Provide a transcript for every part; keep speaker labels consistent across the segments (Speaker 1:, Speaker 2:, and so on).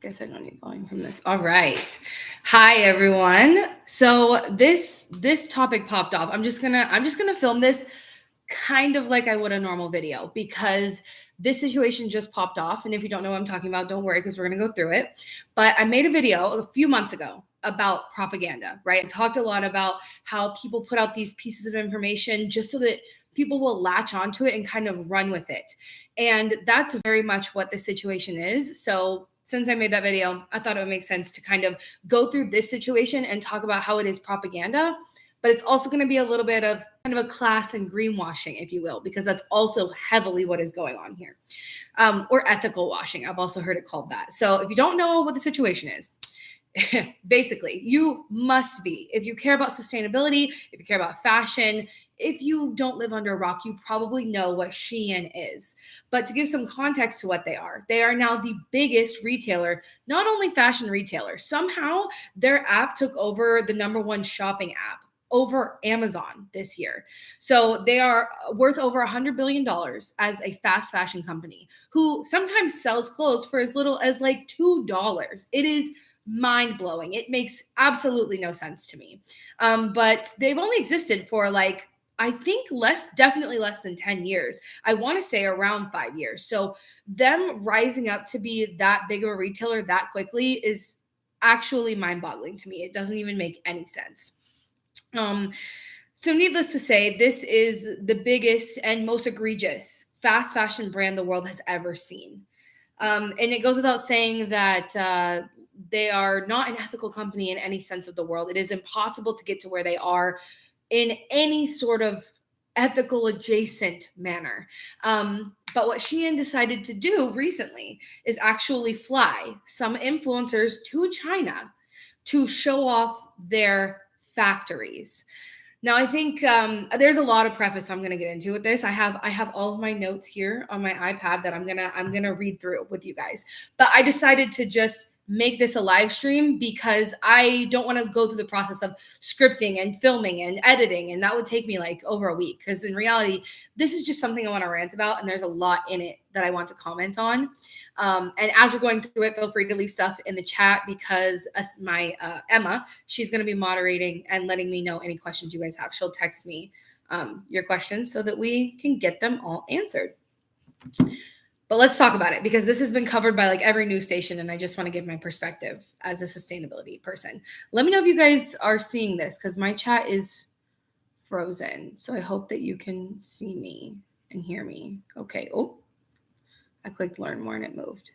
Speaker 1: Guess I don't need volume from this. All right. Hi everyone. So this topic popped off. I'm just gonna film this kind of like I would a normal video because this situation just popped off. And if you don't know what I'm talking about, don't worry because we're gonna go through it. But I made a video a few months ago about propaganda, right? I talked a lot about how people put out these pieces of information just so that people will latch onto it and kind of run with it. And that's very much what the situation is. So since I made that video, I thought it would make sense to kind of go through this situation and talk about how it is propaganda, but it's also going to be a little bit of kind of a class and greenwashing, if you will, because that's also heavily what is going on here. Or ethical washing. I've also heard it called that. So if you don't know what the situation is, basically, you must be. If you care about sustainability, if you care about fashion, if you don't live under a rock, you probably know what SHEIN is. But to give some context to what they are now the biggest retailer, not only fashion retailer. Somehow their app took over the #1 shopping app over Amazon this year. So they are worth over $100 billion as a fast fashion company who sometimes sells clothes for as little as like $2. It is mind-blowing. It makes absolutely no sense to me. But they've only existed for like, I think definitely less than 10 years. I want to say around 5 years. So them rising up to be that big of a retailer that quickly is actually mind-boggling to me. It doesn't even make any sense. So needless to say, this is the biggest and most egregious fast fashion brand the world has ever seen. And it goes without saying that they are not an ethical company in any sense of the word. It is impossible to get to where they are in any sort of ethical adjacent manner. But what SHEIN decided to do recently is actually fly some influencers to China to show off their factories. Now, I think there's a lot of preface I'm going to get into with this. I have all of my notes here on my iPad that I'm gonna read through with you guys. But I decided to just make this a live stream because I don't want to go through the process of scripting and filming and editing, and that would take me like over a week. Because in reality, this is just something I want to rant about, and there's a lot in it that I want to comment on. And as we're going through it, feel free to leave stuff in the chat because my Emma, she's going to be moderating and letting me know any questions you guys have. She'll text me your questions so that we can get them all answered. But let's talk about it because this has been covered by like every news station, and I just want to give my perspective as a sustainability person. Let me know if you guys are seeing this because my chat is frozen. So I hope that you can see me and hear me. Okay. Oh, I clicked learn more and it moved.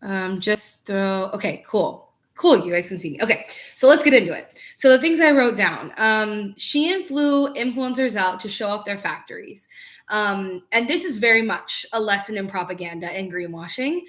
Speaker 1: Okay, cool. Cool, you guys can see me. Okay, so let's get into it. So the things I wrote down. SHEIN flew influencers out to show off their factories. And this is very much a lesson in propaganda and greenwashing.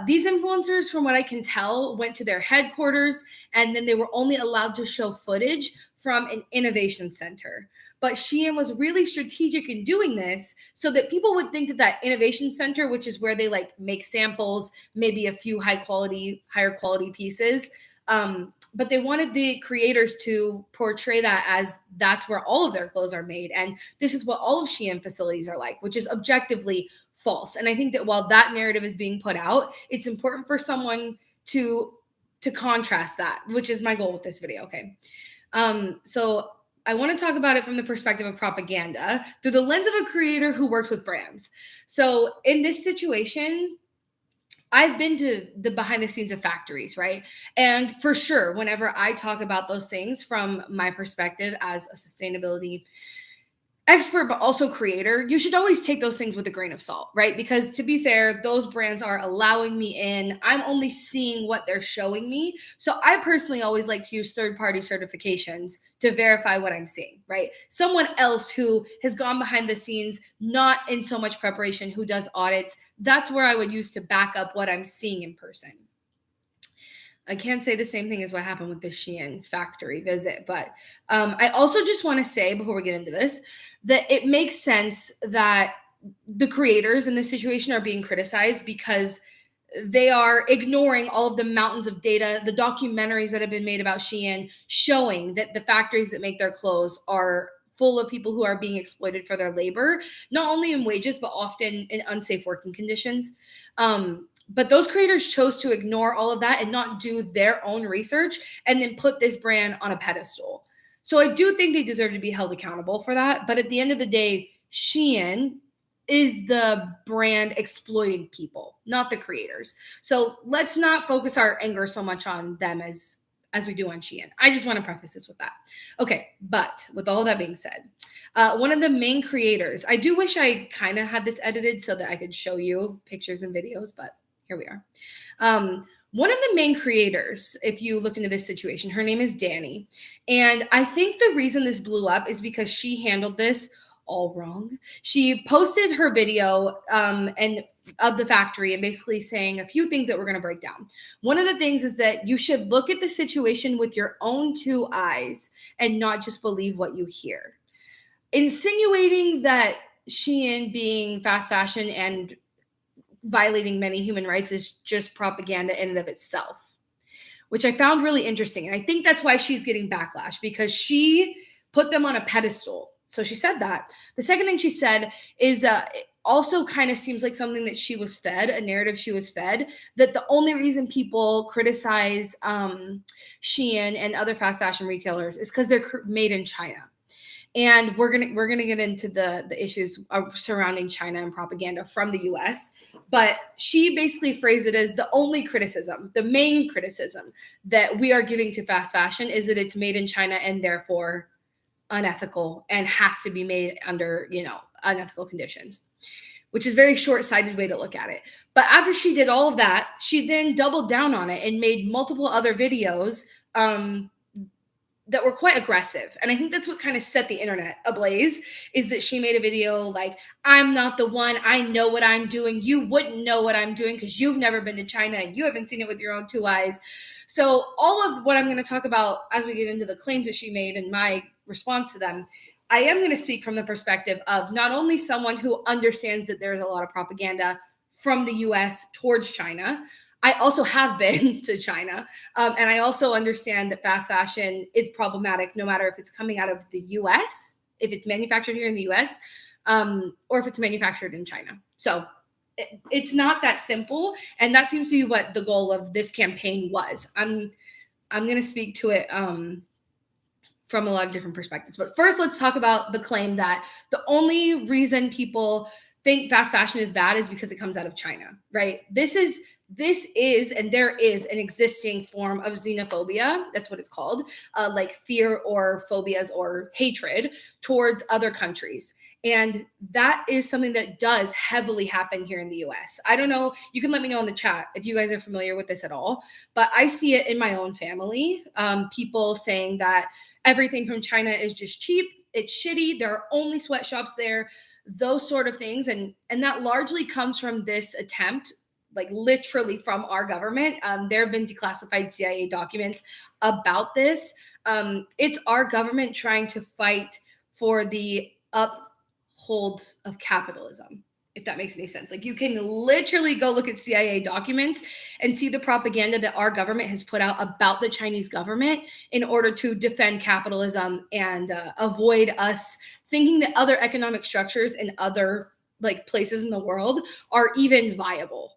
Speaker 1: These influencers, from what I can tell, went to their headquarters and then they were only allowed to show footage from an innovation center. But SHEIN was really strategic in doing this so that people would think that innovation center, which is where they like make samples, maybe a few higher quality pieces. But they wanted the creators to portray that as that's where all of their clothes are made. And this is what all of SHEIN facilities are like, which is objectively false. And I think that while that narrative is being put out, it's important for someone to contrast that, which is my goal with this video. Okay. So I want to talk about it from the perspective of propaganda through the lens of a creator who works with brands. So in this situation, I've been to the behind the scenes of factories, right? And for sure, whenever I talk about those things from my perspective as a sustainability expert, but also creator, you should always take those things with a grain of salt, right? Because to be fair, those brands are allowing me in. I'm only seeing what they're showing me. So I personally always like to use third-party certifications to verify what I'm seeing, right? Someone else who has gone behind the scenes, not in so much preparation, who does audits, that's where I would use to back up what I'm seeing in person. I can't say the same thing as what happened with the SHEIN factory visit, but I also just want to say before we get into this that it makes sense that the creators in this situation are being criticized because they are ignoring all of the mountains of data, the documentaries that have been made about SHEIN showing that the factories that make their clothes are full of people who are being exploited for their labor, not only in wages, but often in unsafe working conditions. But those creators chose to ignore all of that and not do their own research and then put this brand on a pedestal. So I do think they deserve to be held accountable for that. But at the end of the day, SHEIN is the brand exploiting people, not the creators. So let's not focus our anger so much on them as we do on SHEIN. I just want to preface this with that. Okay, but with all that being said, one of the main creators, I do wish I kind of had this edited so that I could show you pictures and videos, but here we are. One of the main creators, if you look into this situation, her name is Danny. And I think the reason this blew up is because she handled this all wrong. She posted her video and of the factory and basically saying a few things that we're going to break down. One of the things is that you should look at the situation with your own two eyes and not just believe what you hear. Insinuating that SHEIN being fast fashion and violating many human rights is just propaganda in and of itself, which I found really interesting. And I think that's why she's getting backlash, because she put them on a pedestal. So she said that. The second thing she said is it also kind of seems like something that she was fed, a narrative she was fed, that the only reason people criticize SHEIN and other fast fashion retailers is because they're made in China. And we're gonna get into the issues surrounding China and propaganda from the U.S. But she basically phrased it as the only criticism, the main criticism that we are giving to fast fashion is that it's made in China and therefore unethical and has to be made under, unethical conditions, which is a very short-sighted way to look at it. But after she did all of that, she then doubled down on it and made multiple other videos that were quite aggressive. And I think that's what kind of set the internet ablaze, is that she made a video like, I'm not the one, I know what I'm doing. You wouldn't know what I'm doing because you've never been to China and you haven't seen it with your own two eyes. So all of what I'm going to talk about as we get into the claims that she made and my response to them, I am going to speak from the perspective of not only someone who understands that there's a lot of propaganda from the US towards China. I also have been to China, and I also understand that fast fashion is problematic no matter if it's coming out of the US, if it's manufactured here in the US, or if it's manufactured in China. So it's not that simple, and that seems to be what the goal of this campaign was. I'm going to speak to it from a lot of different perspectives. But first, let's talk about the claim that the only reason people think fast fashion is bad is because it comes out of China, right? This is and there is an existing form of xenophobia. That's what it's called, like fear or phobias or hatred towards other countries. And that is something that does heavily happen here in the US. I don't know. You can let me know in the chat if you guys are familiar with this at all. But I see it in my own family. People saying that everything from China is just cheap. It's shitty. There are only sweatshops there, those sort of things. And that largely comes from this attempt, like literally from our government. There have been declassified CIA documents about this. It's our government trying to fight for the uphold of capitalism, if that makes any sense. Like, you can literally go look at CIA documents and see the propaganda that our government has put out about the Chinese government in order to defend capitalism and avoid us thinking that other economic structures in other like places in the world are even viable.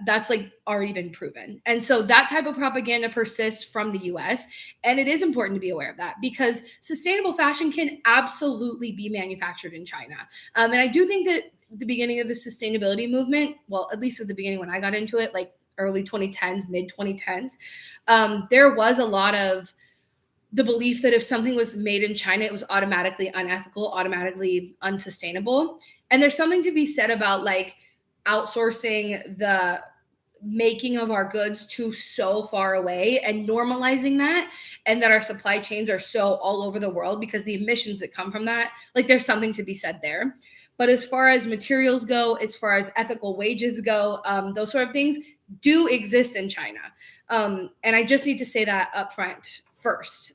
Speaker 1: That's like already been proven. And so that type of propaganda persists from the US. And it is important to be aware of that, because sustainable fashion can absolutely be manufactured in China. And I do think that the beginning of the sustainability movement, well, at least at the beginning when I got into it, like early 2010s, mid 2010s, there was a lot of the belief that if something was made in China, it was automatically unethical, automatically unsustainable. And there's something to be said about like outsourcing the making of our goods to so far away and normalizing that, and that our supply chains are so all over the world because the emissions that come from that, like there's something to be said there. But as far as materials go, as far as ethical wages go, those sort of things do exist in China. And I just need to say that up front first,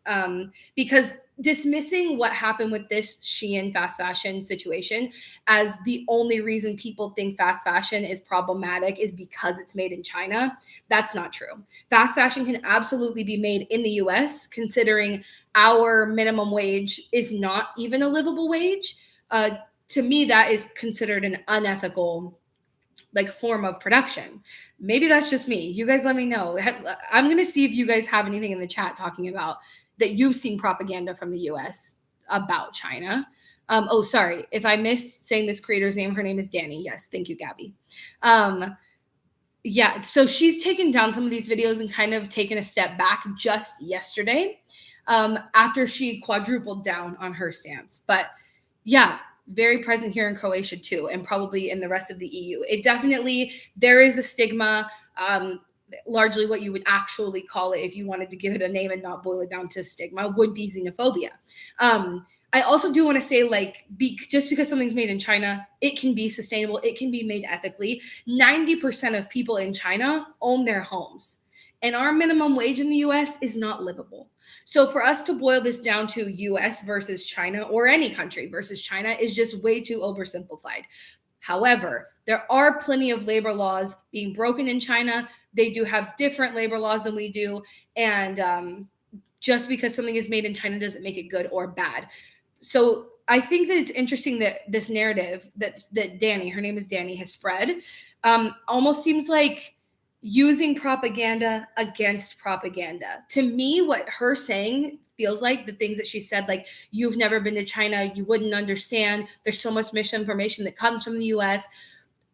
Speaker 1: because dismissing what happened with this SHEIN fast fashion situation as the only reason people think fast fashion is problematic is because it's made in China, that's not true. Fast fashion can absolutely be made in the US, considering our minimum wage is not even a livable wage. To me, that is considered an unethical like form of production. Maybe that's just me. You guys let me know. I'm going to see if you guys have anything in the chat talking about that you've seen propaganda from the US about China. Oh, sorry. If I missed saying this creator's name, her name is Danny. Yes. Thank you, Gabby. Yeah. So she's taken down some of these videos and kind of taken a step back just yesterday after she quadrupled down on her stance. But yeah, very present here in Croatia too, and probably in the rest of the EU. It definitely, there is a stigma, largely what you would actually call it if you wanted to give it a name and not boil it down to stigma would be xenophobia. I also do want to say, like, just because something's made in China, it can be sustainable. It can be made ethically. 90% of people in China own their homes. And our minimum wage in the US is not livable. So for us to boil this down to US versus China, or any country versus China, is just way too oversimplified. However, there are plenty of labor laws being broken in China. They do have different labor laws than we do. And just because something is made in China doesn't make it good or bad. So I think that it's interesting that this narrative that Danny, her name is Danny, has spread, almost seems like using propaganda against propaganda. To me, what her saying feels like, the things that she said, like, you've never been to China, you wouldn't understand, there's so much misinformation that comes from the US,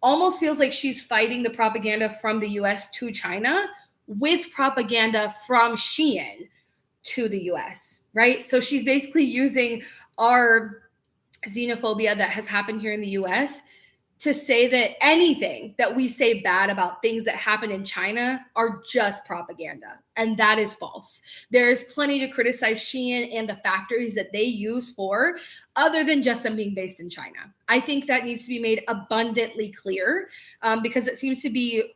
Speaker 1: almost feels like she's fighting the propaganda from the US to China with propaganda from SHEIN to the US, right? So she's basically using our xenophobia that has happened here in the US to say that anything that we say bad about things that happen in China are just propaganda. And that is false. There's plenty to criticize SHEIN and the factories that they use for, other than just them being based in China. I think that needs to be made abundantly clear, because it seems to be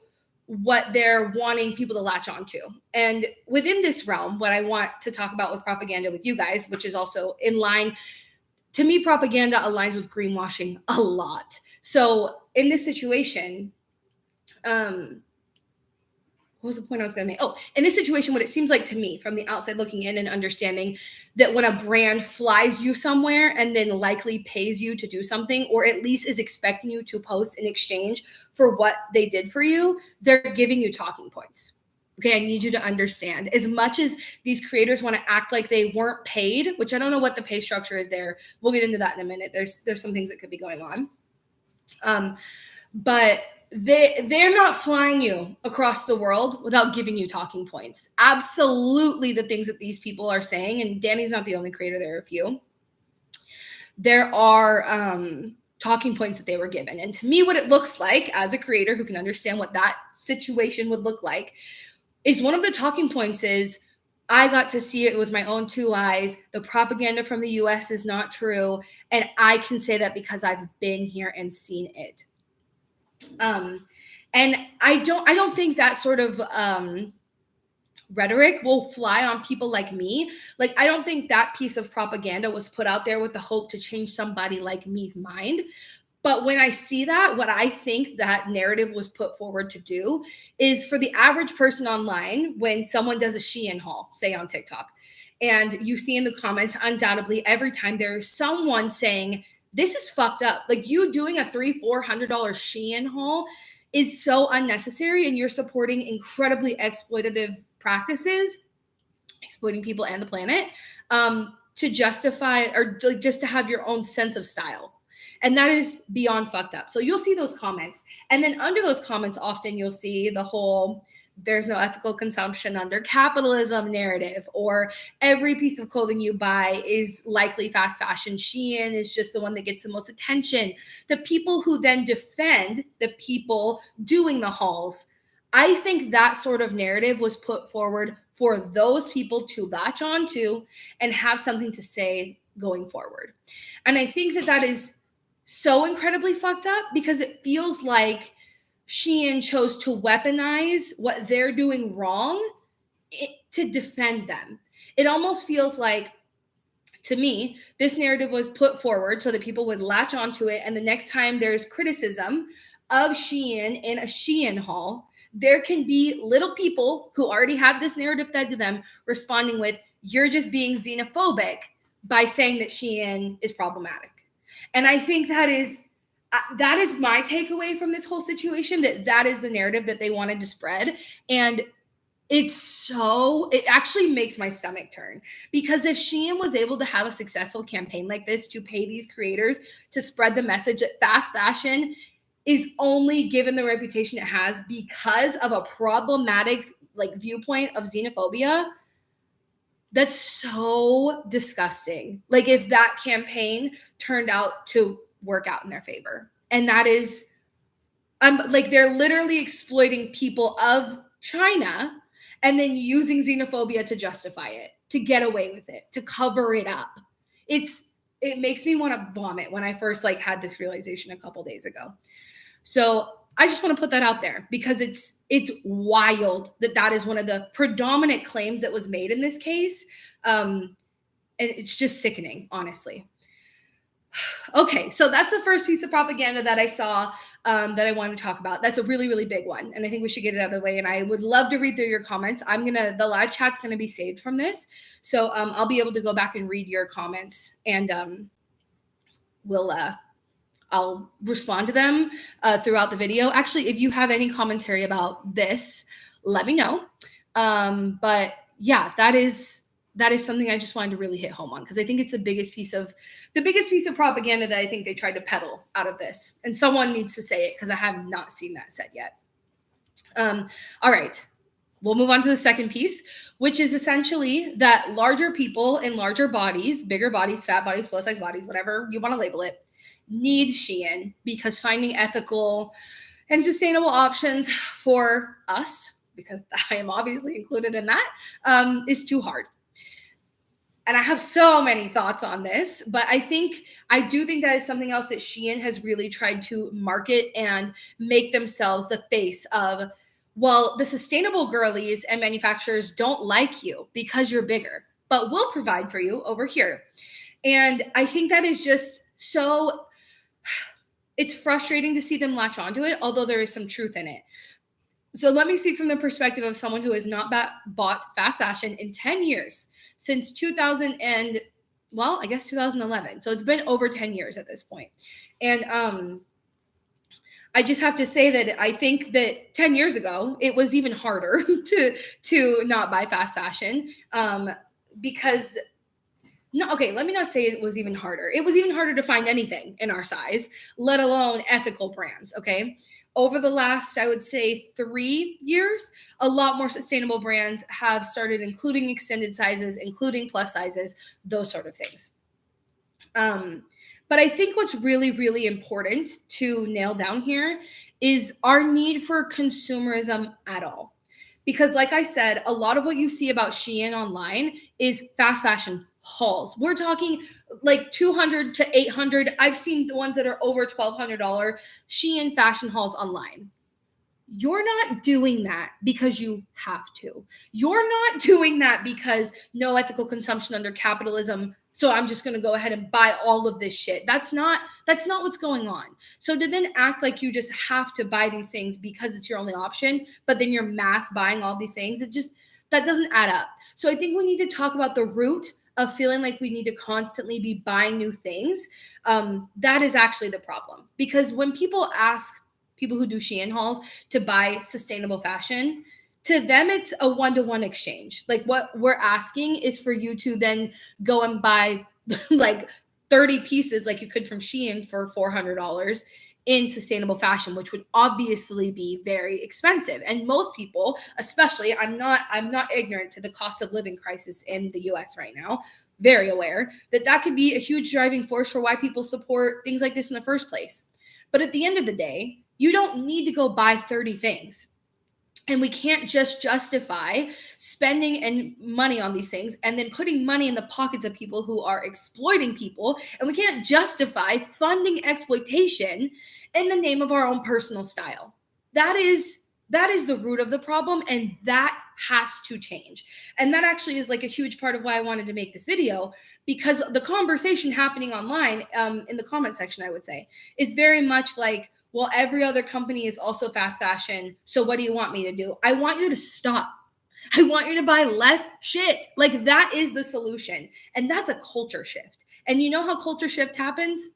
Speaker 1: what they're wanting people to latch onto. And within this realm, what I want to talk about with propaganda with you guys, which is also in line, to me, propaganda aligns with greenwashing a lot. So in this situation, what was the point I was going to make? Oh, in this situation, what it seems like to me from the outside looking in and understanding that when a brand flies you somewhere and then likely pays you to do something, or at least is expecting you to post in exchange for what they did for you, they're giving you talking points. Okay, I need you to understand. As much as these creators want to act like they weren't paid, which I don't know what the pay structure is there. We'll get into that in a minute. There's some things that could be going on. But they're not flying you across the world without giving you talking points. Absolutely, the things that these people are saying, and Danny's not the only creator, there are a few. There are talking points that they were given. And to me, what it looks like as a creator who can understand what that situation would look like is, one of the talking points is, I got to see it with my own two eyes. The propaganda from the US is not true. And I can say that because I've been here and seen it. And I don't think that sort of rhetoric will fly on people like me. Like, I don't think that piece of propaganda was put out there with the hope to change somebody like me's mind. But when I see that, what I think that narrative was put forward to do is, for the average person online, when someone does a SHEIN haul, say on TikTok, and you see in the comments, undoubtedly every time there's someone saying, this is fucked up. Like, you doing a $300-400 SHEIN haul is so unnecessary, and you're supporting incredibly exploitative practices, exploiting people and the planet, to justify, or just to have your own sense of style. And that is beyond fucked up. So you'll see those comments. And then under those comments, often you'll see the whole, there's no ethical consumption under capitalism narrative, or every piece of clothing you buy is likely fast fashion. SHEIN is just the one that gets the most attention. The people who then defend the people doing the hauls, I think that sort of narrative was put forward for those people to latch onto and have something to say going forward. And I think that that is so incredibly fucked up, because it feels like SHEIN chose to weaponize what they're doing wrong to defend them. It almost feels like, to me, this narrative was put forward so that people would latch onto it, and the next time there's criticism of SHEIN in a SHEIN haul, there can be little people who already have this narrative fed to them responding with, you're just being xenophobic by saying that SHEIN is problematic. And I think that is that is my takeaway from this whole situation, that is the narrative that they wanted to spread. And it actually makes my stomach turn, because if SHEIN was able to have a successful campaign like this to pay these creators to spread the message that fast fashion is only given the reputation it has because of a problematic viewpoint of xenophobia, that's so disgusting. Like, if that campaign turned out to work out in their favor, and that is they're literally exploiting people of China and then using xenophobia to justify it, to get away with it, to cover it up. It makes me want to vomit when I first had this realization a couple days ago. So I just want to put that out there, because it's wild that is one of the predominant claims that was made in this case. And it's just sickening, honestly. Okay, so that's the first piece of propaganda that I saw that I wanted to talk about. That's a really, really big one, and I think we should get it out of the way. And I would love to read through your comments. The live chat's gonna be saved from this, so I'll be able to go back and read your comments, and I'll respond to them throughout the video. Actually, if you have any commentary about this, let me know. But yeah, that is something I just wanted to really hit home on, because I think it's the biggest piece of propaganda that I think they tried to peddle out of this. And someone needs to say it, because I have not seen that said yet. All right, we'll move on to the second piece, which is essentially that larger people in larger bodies, bigger bodies, fat bodies, plus size bodies, whatever you want to label it, need SHEIN, because finding ethical and sustainable options for us, because I am obviously included in that, is too hard. And I have so many thoughts on this, but I do think that is something else that SHEIN has really tried to market and make themselves the face of. Well, the sustainable girlies and manufacturers don't like you because you're bigger, but we'll provide for you over here. And I think that is just so, it's frustrating to see them latch onto it, although there is some truth in it. So let me speak from the perspective of someone who has not bought fast fashion in 10 years, since 2011. So it's been over 10 years at this point. And I just have to say that I think that 10 years ago, it was even harder to not buy fast fashion, because let me not say it was even harder. It was even harder to find anything in our size, let alone ethical brands, okay? Over the last, I would say, 3 years, a lot more sustainable brands have started including extended sizes, including plus sizes, those sort of things. But I think what's really, really important to nail down here is our need for consumerism at all. Because like I said, a lot of what you see about SHEIN online is fast fashion hauls. We're talking like $200 to $800. I've seen the ones that are over $1,200 SHEIN fashion hauls online. You're not doing that because you have to. You're not doing that because no ethical consumption under capitalism, so I'm just going to go ahead and buy all of this shit. That's not what's going on. So to then act like you just have to buy these things because it's your only option, but then you're mass buying all these things, that doesn't add up. So I think we need to talk about the root of feeling like we need to constantly be buying new things. That is actually the problem. Because when people ask people who do SHEIN hauls to buy sustainable fashion, to them it's a one-to-one exchange. Like, what we're asking is for you to then go and buy like 30 pieces like you could from SHEIN for $400 in sustainable fashion, which would obviously be very expensive. And most people, especially, I'm not ignorant to the cost of living crisis in the US right now, very aware that could be a huge driving force for why people support things like this in the first place. But at the end of the day, you don't need to go buy 30 things. And we can't just justify spending and money on these things and then putting money in the pockets of people who are exploiting people. And we can't justify funding exploitation in the name of our own personal style. That is the root of the problem, and that has to change. And that actually is like a huge part of why I wanted to make this video, because the conversation happening online in the comment section, I would say, is very much like, well, every other company is also fast fashion, so what do you want me to do? I want you to stop. I want you to buy less shit. Like, that is the solution. And that's a culture shift. And you know how culture shift happens?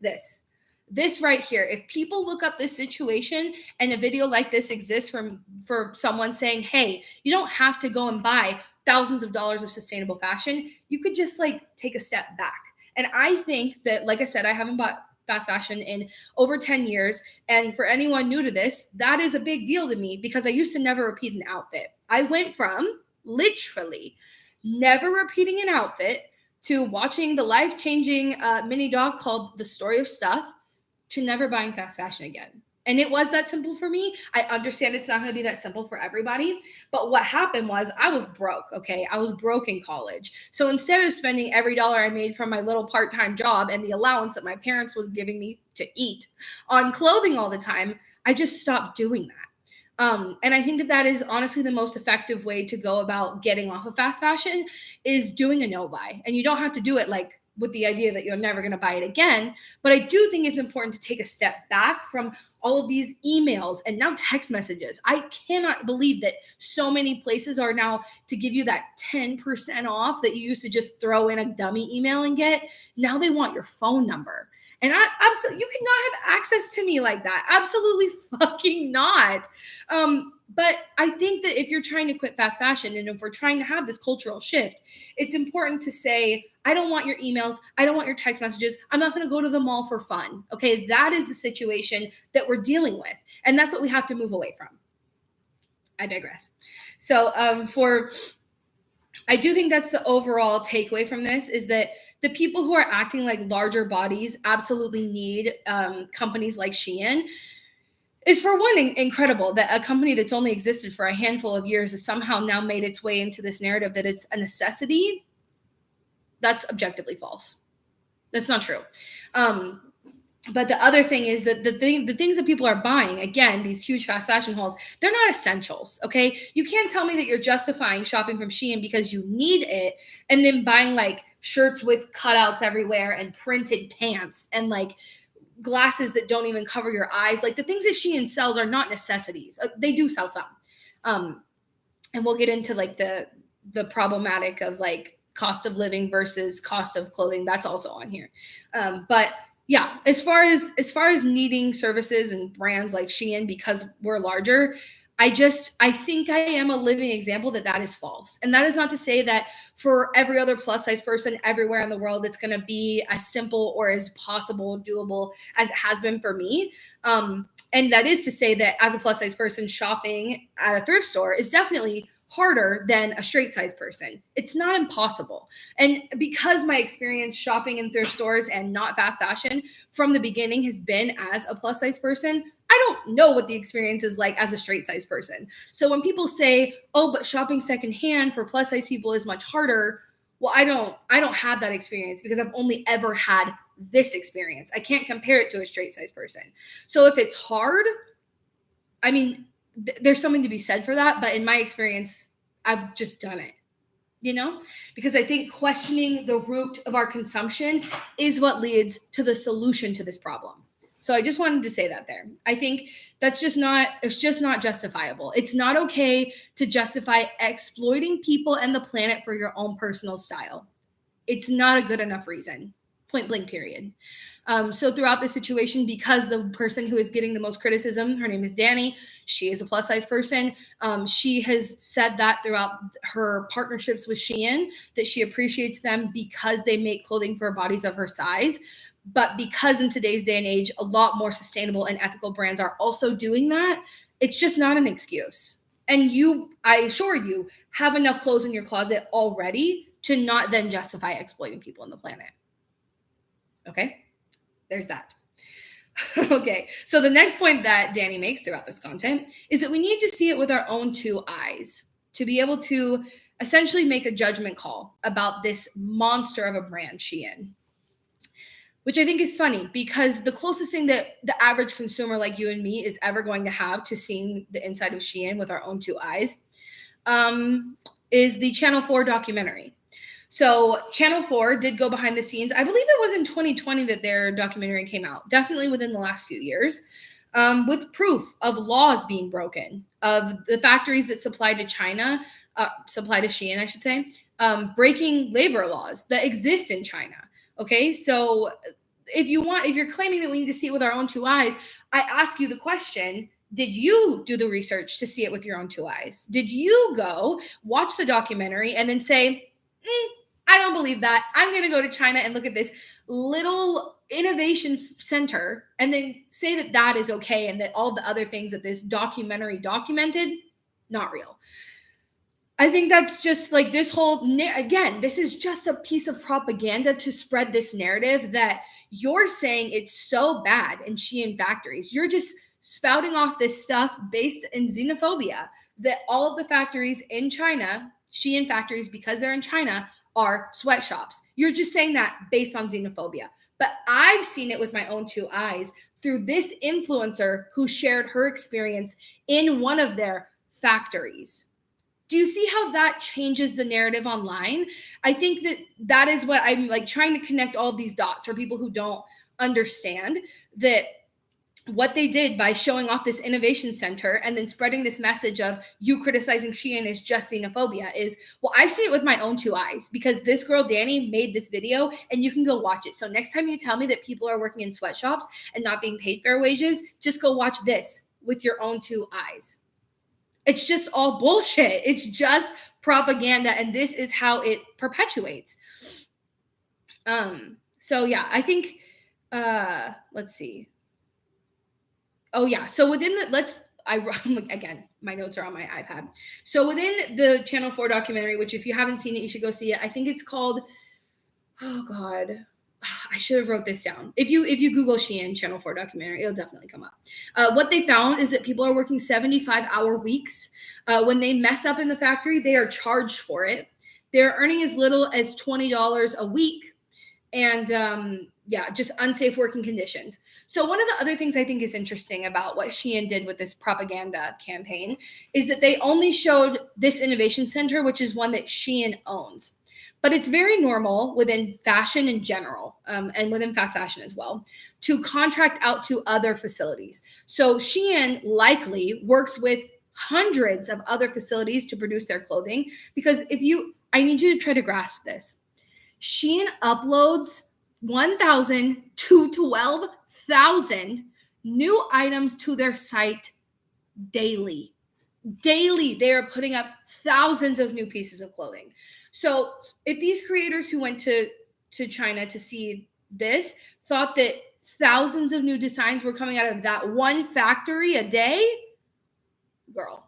Speaker 1: This. This right here, if people look up this situation and a video like this exists for someone saying, hey, you don't have to go and buy thousands of dollars of sustainable fashion. You could just like take a step back. And I think that, like I said, I haven't bought fast fashion in over 10 years. And for anyone new to this, that is a big deal to me because I used to never repeat an outfit. I went from literally never repeating an outfit to watching the life-changing mini doc called The Story of Stuff to never buying fast fashion again. And it was that simple for me. I understand it's not going to be that simple for everybody. But what happened was I was broke, okay? I was broke in college. So instead of spending every dollar I made from my little part-time job and the allowance that my parents was giving me to eat on clothing all the time, I just stopped doing that. And I think that that is honestly the most effective way to go about getting off of fast fashion is doing a no buy. And you don't have to do it like with the idea that you're never going to buy it again. But I do think it's important to take a step back from all of these emails and now text messages. I cannot believe that so many places are now to give you that 10% off that you used to just throw in a dummy email and get. Now they want your phone number. And I absolutely, you cannot have access to me like that. Absolutely fucking not. But I think that if you're trying to quit fast fashion and if we're trying to have this cultural shift, it's important to say, I don't want your emails. I don't want your text messages. I'm not going to go to the mall for fun. Okay. That is the situation that we're dealing with. And that's what we have to move away from. I digress. So I do think that's the overall takeaway from this is that the people who are acting like larger bodies absolutely need companies like SHEIN. Is for one, incredible that a company that's only existed for a handful of years has somehow now made its way into this narrative that it's a necessity. That's objectively false. That's not true. But the other thing is that the things that people are buying, again, these huge fast fashion hauls, they're not essentials, okay? You can't tell me that you're justifying shopping from SHEIN because you need it and then buying like shirts with cutouts everywhere and printed pants and like glasses that don't even cover your eyes. Like the things that SHEIN sells are not necessities. They do sell some. And we'll get into like the problematic of like cost of living versus cost of clothing. That's also on here. But yeah, as far as needing services and brands like SHEIN because we're larger, I think I am a living example that is false. And that is not to say that for every other plus size person everywhere in the world, it's going to be as simple or as possible, doable as it has been for me. And that is to say that as a plus size person shopping at a thrift store is definitely harder than a straight size person. It's not impossible. And because my experience shopping in thrift stores and not fast fashion from the beginning has been as a plus size person, I don't know what the experience is like as a straight size person. So when people say, oh, but shopping secondhand for plus size people is much harder. Well, I don't have that experience because I've only ever had this experience. I can't compare it to a straight size person. So if it's hard, I mean, there's something to be said for that. But in my experience, I've just done it, because I think questioning the root of our consumption is what leads to the solution to this problem. So I just wanted to say that there. I think it's just not justifiable. It's not okay to justify exploiting people and the planet for your own personal style. It's not a good enough reason. Point blank, period. So throughout the situation, because the person who is getting the most criticism, her name is Danny, she is a plus size person. She has said that throughout her partnerships with SHEIN, that she appreciates them because they make clothing for bodies of her size. But because in today's day and age, a lot more sustainable and ethical brands are also doing that, it's just not an excuse. And I assure you, have enough clothes in your closet already to not then justify exploiting people on the planet. Okay, there's that. Okay, so the next point that Danny makes throughout this content is that we need to see it with our own two eyes to be able to essentially make a judgment call about this monster of a brand, SHEIN. Which I think is funny because the closest thing that the average consumer like you and me is ever going to have to seeing the inside of SHEIN with our own two eyes is the Channel 4 documentary. So Channel 4 did go behind the scenes. I believe it was in 2020 that their documentary came out, definitely within the last few years, with proof of laws being broken, of the factories that supply to China, supply to SHEIN, I should say, breaking labor laws that exist in China. Okay, so if you're claiming that we need to see it with our own two eyes, I ask you the question, did you do the research to see it with your own two eyes? Did you go watch the documentary and then say, I don't believe that. I'm going to go to China and look at this little innovation center and then say that that is okay and that all the other things that this documentary documented, not real. I think that's just like this whole, again, this is just a piece of propaganda to spread this narrative that you're saying it's so bad in SHEIN factories. You're just spouting off this stuff based in xenophobia, that all of the factories in China, SHEIN factories, because they're in China, are sweatshops. You're just saying that based on xenophobia. But I've seen it with my own two eyes through this influencer who shared her experience in one of their factories. Do you see how that changes the narrative online? I think that is what I'm like trying to connect all these dots for people who don't understand that what they did by showing off this innovation center and then spreading this message of you criticizing SHEIN is just xenophobia is, well, I've seen it with my own two eyes because this girl, Danny, made this video and you can go watch it. So next time you tell me that people are working in sweatshops and not being paid fair wages, just go watch this with your own two eyes. It's just all bullshit. It's just propaganda, and this is how it perpetuates. So yeah, I think, let's see. Oh yeah, so within the, again, my notes are on my iPad. So within the Channel 4 documentary, which if you haven't seen it, you should go see it. I think it's called, oh God, I should have wrote this down. If you Google SHEIN Channel 4 documentary, it'll definitely come up. What they found is that people are working 75-hour weeks. When they mess up in the factory, they are charged for it. They're earning as little as $20 a week. And just unsafe working conditions. So one of the other things I think is interesting about what SHEIN did with this propaganda campaign is that they only showed this innovation center, which is one that SHEIN owns. But it's very normal within fashion in general, and within fast fashion as well, to contract out to other facilities. So SHEIN likely works with hundreds of other facilities to produce their clothing, because I need you to try to grasp this. SHEIN uploads 1,000 to 12,000 new items to their site daily. Daily, they are putting up thousands of new pieces of clothing. So if these creators who went to China to see this thought that thousands of new designs were coming out of that one factory a day, girl,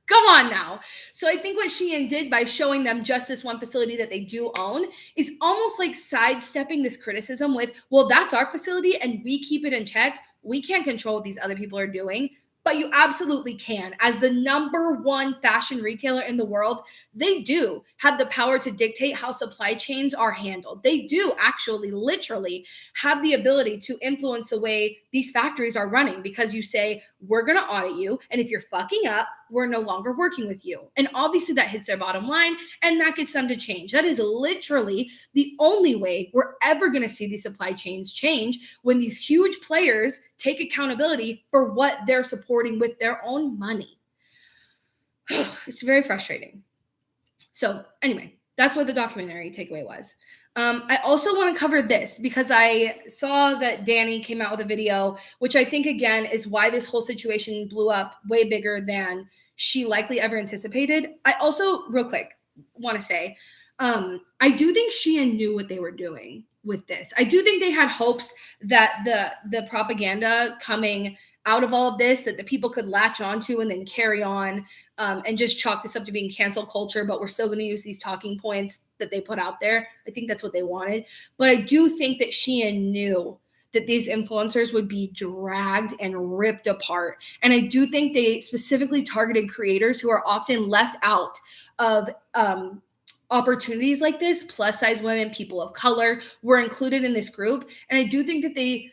Speaker 1: come on now. So I think what SHEIN did by showing them just this one facility that they do own is almost like sidestepping this criticism with, well, that's our facility and we keep it in check. We can't control what these other people are doing. But you absolutely can. As the #1 fashion retailer in the world, they do have the power to dictate how supply chains are handled. They do actually, literally have the ability to influence the way these factories are running, because you say, we're going to audit you. And if you're fucking up, we're no longer working with you. And obviously that hits their bottom line and that gets them to change. That is literally the only way we're ever going to see these supply chains change, when these huge players take accountability for what they're supporting with their own money. It's very frustrating. So anyway, that's what the documentary takeaway was. I also want to cover this because I saw that Danny came out with a video, which I think, again, is why this whole situation blew up way bigger than she likely ever anticipated. I also, real quick, want to say, I do think SHEIN knew what they were doing with this. I do think they had hopes that the propaganda coming out of all of this, that the people could latch onto and then carry on, and just chalk this up to being cancel culture, but we're still going to use these talking points that they put out there. I think that's what they wanted. But I do think that SHEIN knew that these influencers would be dragged and ripped apart. And I do think they specifically targeted creators who are often left out of opportunities like this. Plus size women, people of color were included in this group. And I do think that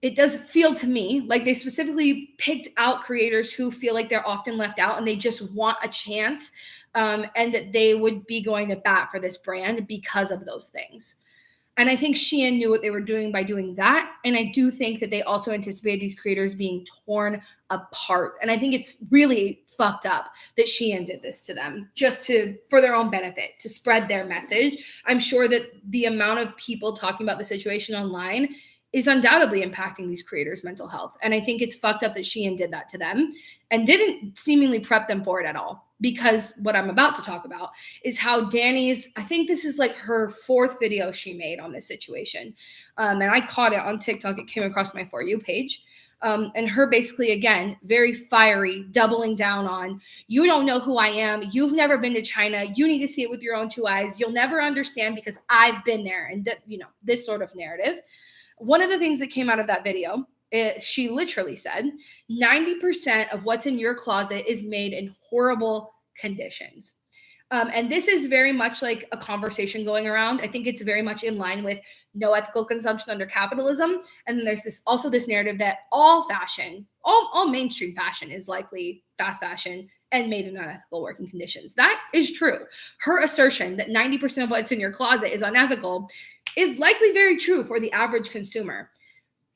Speaker 1: it does feel to me like they specifically picked out creators who feel like they're often left out and they just want a chance, and that they would be going to bat for this brand because of those things. And I think SHEIN knew what they were doing by doing that. And I do think that they also anticipated these creators being torn apart. And I think it's really fucked up that SHEIN did this to them just for their own benefit, to spread their message. I'm sure that the amount of people talking about the situation online is undoubtedly impacting these creators' mental health. And I think it's fucked up that SHEIN did that to them and didn't seemingly prep them for it at all. Because what I'm about to talk about is how Dani's, I think this is like her 4th video she made on this situation. And I caught it on TikTok. It came across my For You page. And her basically, again, very fiery, doubling down on, you don't know who I am. You've never been to China. You need to see it with your own 2 eyes. You'll never understand because I've been there. And this sort of narrative. One of the things that came out of that video, she literally said, 90% of what's in your closet is made in horrible conditions. And this is very much like a conversation going around. I think it's very much in line with no ethical consumption under capitalism. And then there's also this narrative that all fashion, all mainstream fashion is likely fast fashion and made in unethical working conditions. That is true. Her assertion that 90% of what's in your closet is unethical is likely very true for the average consumer.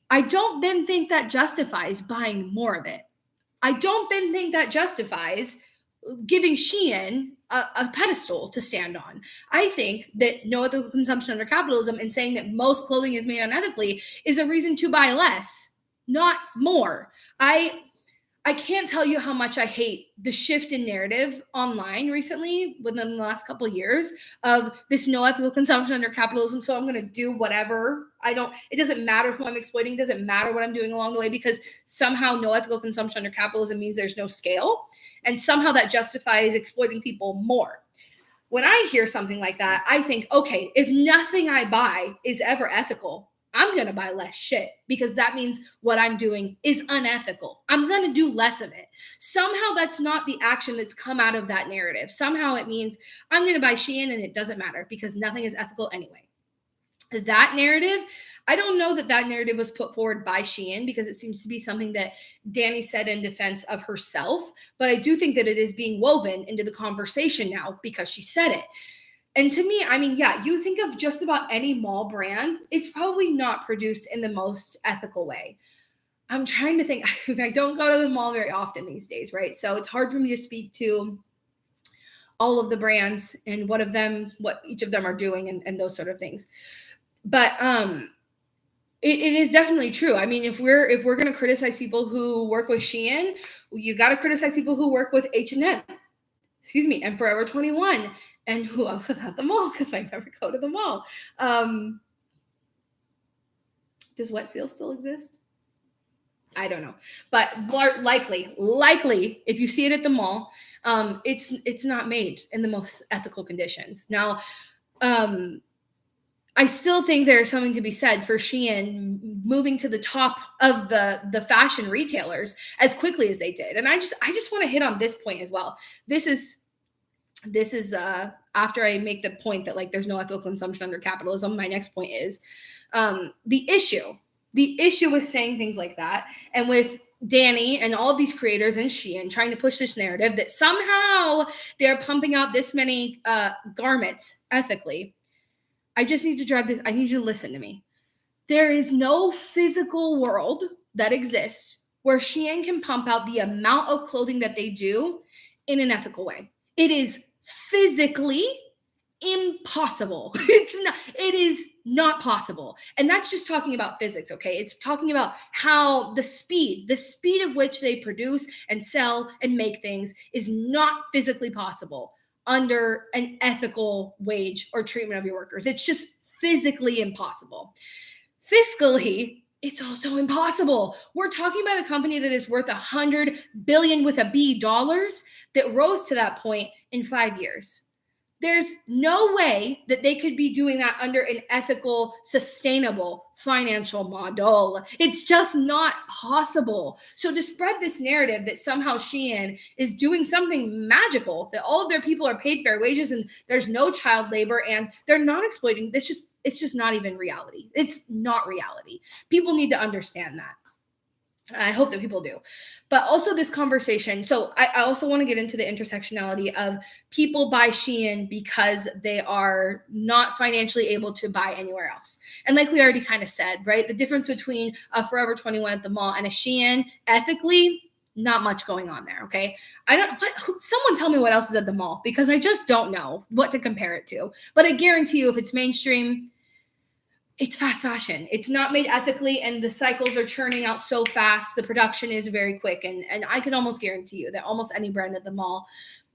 Speaker 1: I don't then think that justifies buying more of it. I don't then think that justifies giving SHEIN a pedestal to stand on. I think that no ethical consumption under capitalism and saying that most clothing is made unethically is a reason to buy less, not more. I can't tell you how much I hate the shift in narrative online recently within the last couple of years of this no ethical consumption under capitalism. So I'm going to do whatever. It doesn't matter who I'm exploiting. It doesn't matter what I'm doing along the way because somehow no ethical consumption under capitalism means there's no scale. And somehow that justifies exploiting people more. When I hear something like that, I think, okay, if nothing I buy is ever ethical, I'm going to buy less shit because that means what I'm doing is unethical. I'm going to do less of it. Somehow that's not the action that's come out of that narrative. Somehow it means I'm going to buy SHEIN and it doesn't matter because nothing is ethical anyway. That narrative, I don't know that narrative was put forward by SHEIN because it seems to be something that Dani said in defense of herself. But I do think that it is being woven into the conversation now because she said it. And to me, I mean, yeah, you think of just about any mall brand, it's probably not produced in the most ethical way. I'm trying to think. I don't go to the mall very often these days, right? So it's hard for me to speak to all of the brands and what each of them are doing and those sort of things. But it is definitely true. I mean, if we're going to criticize people who work with SHEIN, you got to criticize people who work with H&M, and Forever 21. And who else is at the mall? Because I never go to the mall. Does Wet Seal still exist? I don't know. But likely, if you see it at the mall, it's not made in the most ethical conditions. Now, I still think there's something to be said for SHEIN moving to the top of the fashion retailers as quickly as they did. And I just want to hit on this point as well. This is after I make the point that like there's no ethical consumption under capitalism. My next point is the issue with saying things like that and with Dani and all of these creators and SHEIN trying to push this narrative that somehow they're pumping out this many garments ethically. I just need to drive this. I need you to listen to me. There is no physical world that exists where SHEIN can pump out the amount of clothing that they do in an ethical way. It is physically impossible. It is not possible. And that's just talking about physics, okay? It's talking about how the speed of which they produce and sell and make things is not physically possible under an ethical wage or treatment of your workers. It's just physically impossible. Fiscally, it's also impossible. We're talking about a company that is worth $100 billion with a B dollars that rose to that point in 5 years. There's no way that they could be doing that under an ethical, sustainable financial model. It's just not possible. So to spread this narrative that somehow SHEIN is doing something magical, that all of their people are paid fair wages and there's no child labor and they're not exploiting, it's just not even reality. It's not reality. People need to understand that. I hope that people do. But also this conversation. So I also want to get into the intersectionality of people buy Shein because they are not financially able to buy anywhere else. And like we already kind of said, right? The difference between a Forever 21 at the mall and a Shein, ethically, not much going on there. Okay. Someone tell me what else is at the mall, because I just don't know what to compare it to. But I guarantee you, if it's mainstream, it's fast fashion. It's not made ethically, and the cycles are churning out so fast. The production is very quick, and I can almost guarantee you that almost any brand at the mall,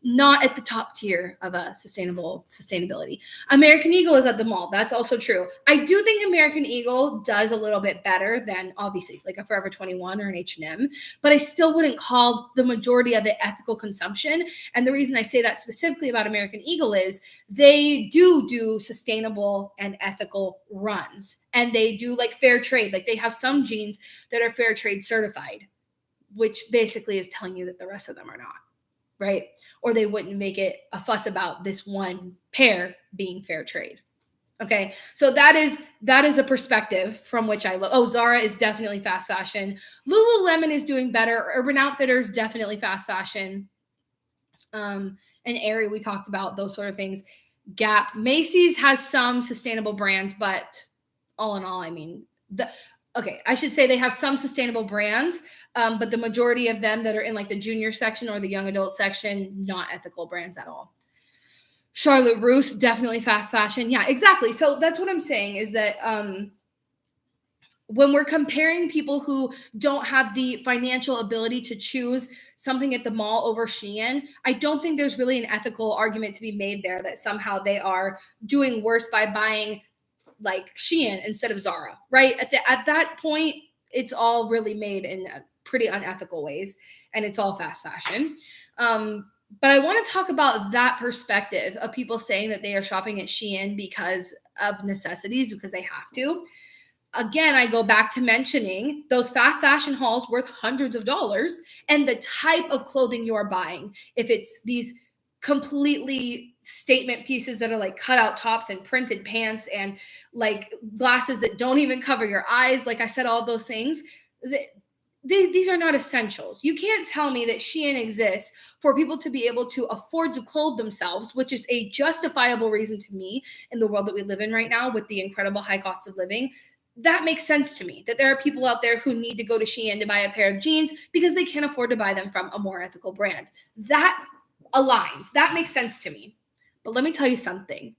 Speaker 1: not at the top tier of a sustainability. American Eagle is at the mall. That's also true. I do think American Eagle does a little bit better than obviously like a Forever 21 or an H&M, but I still wouldn't call the majority of it ethical consumption. And the reason I say that specifically about American Eagle is they do sustainable and ethical runs, and they do like fair trade. Like they have some jeans that are fair trade certified, which basically is telling you that the rest of them are not. Right? Or they wouldn't make it a fuss about this one pair being fair trade. Okay. So that is a perspective from which I look. Oh, Zara is definitely fast fashion. Lululemon is doing better. Urban Outfitters, definitely fast fashion. And Aerie, we talked about those sort of things. Gap, Macy's has some sustainable brands, but all in all, I mean, I should say they have some sustainable brands, but the majority of them that are in like the junior section or the young adult section, not ethical brands at all. Charlotte Russe, definitely fast fashion. Yeah, exactly. So that's what I'm saying is that when we're comparing people who don't have the financial ability to choose something at the mall over Shein, I don't think there's really an ethical argument to be made there that somehow they are doing worse by buying like Shein instead of Zara, right? At that point, it's all really made in pretty unethical ways, and it's all fast fashion. But I want to talk about that perspective of people saying that they are shopping at Shein because of necessities, because they have to. Again, I go back to mentioning those fast fashion hauls worth hundreds of dollars and the type of clothing you're buying. If it's these completely statement pieces that are like cutout tops and printed pants and like glasses that don't even cover your eyes, like I said, all those things, these are not essentials. You can't tell me that Shein exists for people to be able to afford to clothe themselves, which is a justifiable reason to me in the world that we live in right now with the incredible high cost of living. That makes sense to me, that there are people out there who need to go to Shein to buy a pair of jeans because they can't afford to buy them from a more ethical brand. That aligns. That makes sense to me. But let me tell you something.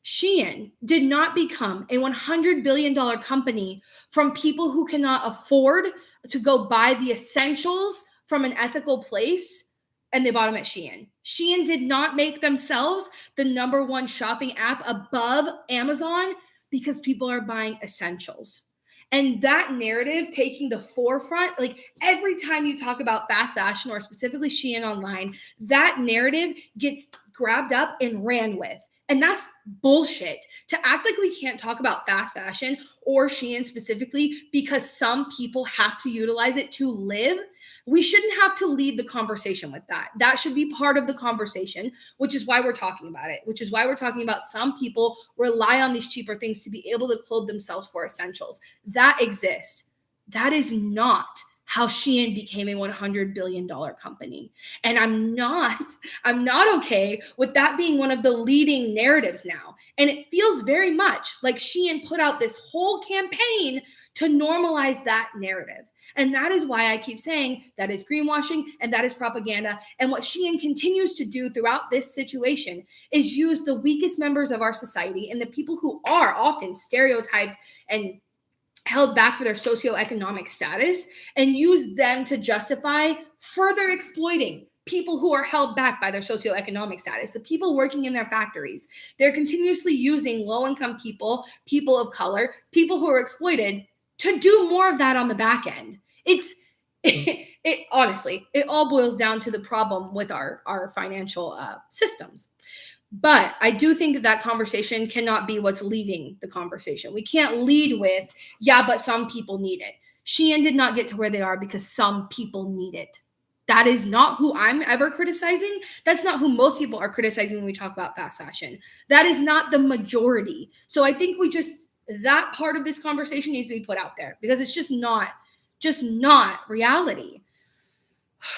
Speaker 1: Shein did not become a $100 billion company from people who cannot afford to go buy the essentials from an ethical place, and they bought them at Shein. Shein did not make themselves the number one shopping app above Amazon because people are buying essentials. And that narrative taking the forefront, like every time you talk about fast fashion or specifically Shein online, that narrative gets grabbed up and ran with. And that's bullshit. To act like we can't talk about fast fashion or Shein specifically because some people have to utilize it to live, we shouldn't have to lead the conversation with that. That should be part of the conversation, which is why we're talking about it, which is why we're talking about some people rely on these cheaper things to be able to clothe themselves for essentials. That exists. That is not how Shein became a $100 billion company. And I'm not okay with that being one of the leading narratives now. And it feels very much like Shein put out this whole campaign to normalize that narrative. And that is why I keep saying that is greenwashing and that is propaganda. And what Shein continues to do throughout this situation is use the weakest members of our society and the people who are often stereotyped and held back for their socioeconomic status and use them to justify further exploiting people who are held back by their socioeconomic status, the people working in their factories. They're continuously using low-income people, people of color, people who are exploited to do more of that on the back end. It honestly, it all boils down to the problem with our financial systems. But I do think that conversation cannot be what's leading the conversation. We can't lead with, yeah, but some people need it. Shein did not get to where they are because some people need it. That is not who I'm ever criticizing. That's not who most people are criticizing when we talk about fast fashion. That is not the majority. So I think that part of this conversation needs to be put out there because it's just not just not reality.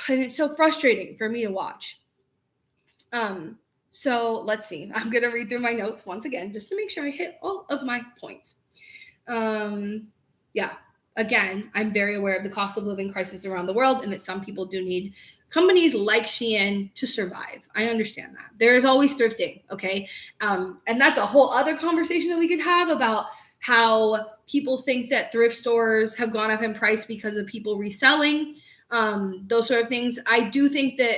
Speaker 1: And it's so frustrating for me to watch. So let's see. I'm going to read through my notes once again, just to make sure I hit all of my points. Yeah. Again, I'm very aware of the cost of living crisis around the world and that some people do need companies like SHEIN to survive. I understand that. There is always thrifting, okay? And that's a whole other conversation that we could have about how people think that thrift stores have gone up in price because of people reselling, those sort of things. I do think that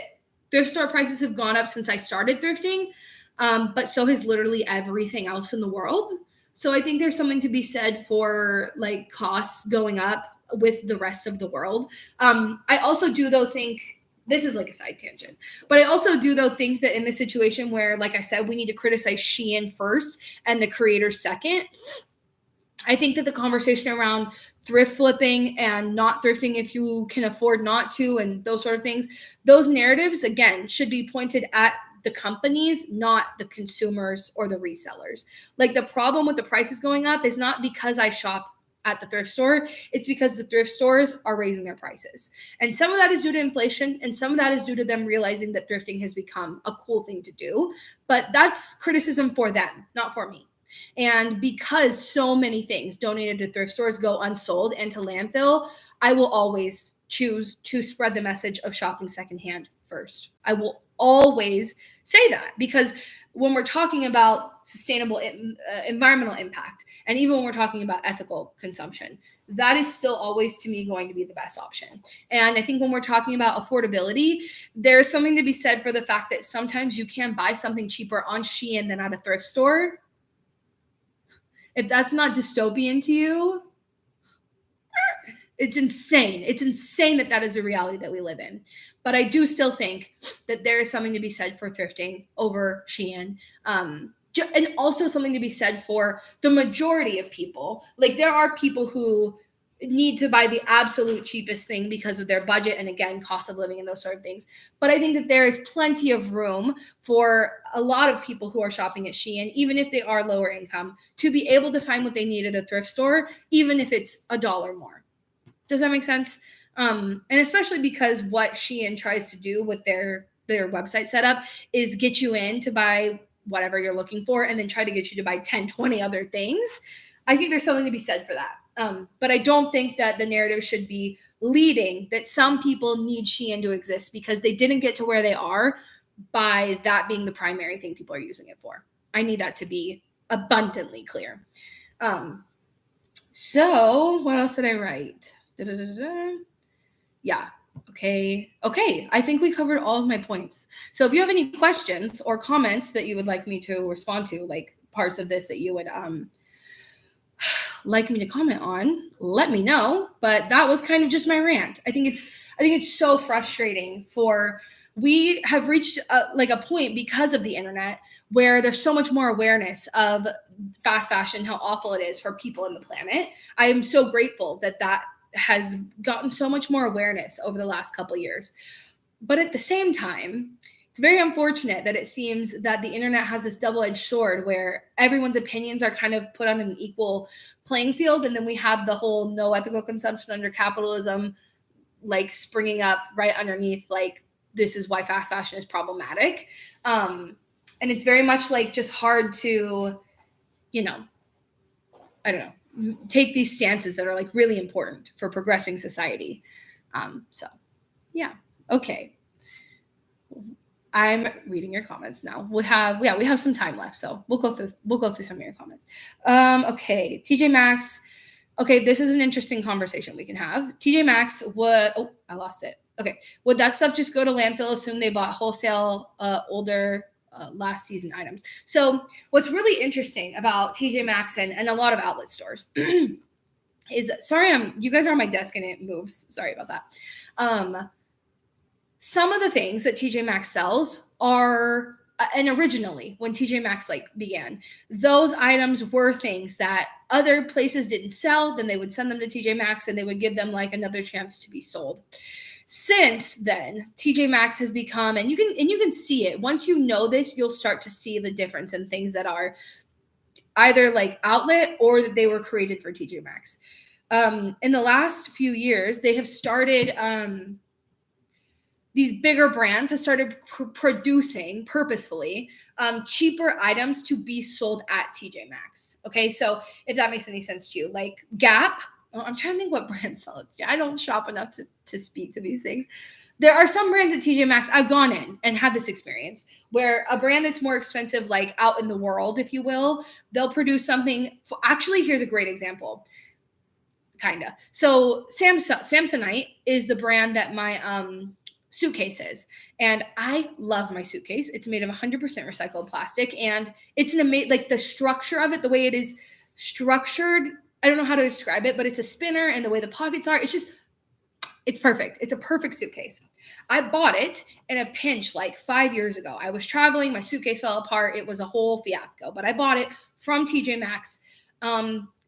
Speaker 1: thrift store prices have gone up since I started thrifting, but so has literally everything else in the world. So I think there's something to be said for like costs going up with the rest of the world. I also do though think this is like a side tangent, but I also do though think that in this situation where, like I said, we need to criticize SHEIN first and the creators second. I think that the conversation around thrift flipping and not thrifting if you can afford not to and those sort of things, those narratives, again, should be pointed at the companies, not the consumers or the resellers. Like the problem with the prices going up is not because I shop at the thrift store, it's because the thrift stores are raising their prices. And some of that is due to inflation, and some of that is due to them realizing that thrifting has become a cool thing to do. But that's criticism for them, not for me. And because so many things donated to thrift stores go unsold and to landfill, I will always choose to spread the message of shopping secondhand first. I will always say that, because when we're talking about sustainable environmental impact, and even when we're talking about ethical consumption, that is still always to me going to be the best option. And I think when we're talking about affordability, there's something to be said for the fact that sometimes you can buy something cheaper on SHEIN than at a thrift store. If that's not dystopian to you, it's insane. It's insane that that is a reality that we live in. But I do still think that there is something to be said for thrifting over SHEIN. And also something to be said for the majority of people. Like there are people who need to buy the absolute cheapest thing because of their budget and, again, cost of living and those sort of things. But I think that there is plenty of room for a lot of people who are shopping at SHEIN, even if they are lower income, to be able to find what they need at a thrift store, even if it's $1 more. Does that make sense? And especially because what SHEIN tries to do with their website setup is get you in to buy whatever you're looking for and then try to get you to buy 10, 20 other things. I think there's something to be said for that. But I don't think that the narrative should be leading that some people need SHEIN to exist because they didn't get to where they are by that being the primary thing people are using it for. I need that to be abundantly clear. So what else did I write? Yeah. Okay. I think we covered all of my points. So if you have any questions or comments that you would like me to respond to, like parts of this that you would like me to comment on, let me know. But that was kind of just my rant. I think it's so frustrating we have reached a point because of the internet where there's so much more awareness of fast fashion, how awful it is for people in the planet. I am so grateful that has gotten so much more awareness over the last couple of years. But at the same time, it's very unfortunate that it seems that the internet has this double-edged sword where everyone's opinions are kind of put on an equal playing field. And then we have the whole no ethical consumption under capitalism, like springing up right underneath, like, this is why fast fashion is problematic. And it's very much like just hard to, I don't know, take these stances that are like really important for progressing society. So yeah. Okay. I'm reading your comments now. We have some time left, so we'll go through some of your comments. Okay, TJ Maxx. Okay, this is an interesting conversation we can have. TJ Maxx I lost it. Okay, would that stuff just go to landfill? Assume they bought wholesale older last season items. So what's really interesting about TJ Maxx and a lot of outlet stores is, you guys are on my desk and it moves. Sorry about that. Some of the things that TJ Maxx sells are, and originally when TJ Maxx began, those items were things that other places didn't sell. Then they would send them to TJ Maxx and they would give them another chance to be sold. Since then, TJ Maxx has become, and you can see it. Once you know this, you'll start to see the difference in things that are either outlet or that they were created for TJ Maxx. In the last few years, they have started, these bigger brands have started producing purposefully cheaper items to be sold at TJ Maxx. Okay, so if that makes any sense to you, like Gap, I'm trying to think what brands sell it. I don't shop enough to speak to these things. There are some brands at TJ Maxx I've gone in and had this experience where a brand that's more expensive, like out in the world, if you will, they'll produce something. Actually, here's a great example. Kinda. So Samsonite is the brand that my suitcase is, and I love my suitcase. It's made of 100% recycled plastic, and it's an amazing, like the structure of it, the way it is structured. I don't know how to describe it, but it's a spinner, and the way the pockets are, it's perfect. It's a perfect suitcase. I bought it in a pinch like 5 years ago. I was traveling, my suitcase fell apart. It was a whole fiasco, but I bought it from TJ Maxx,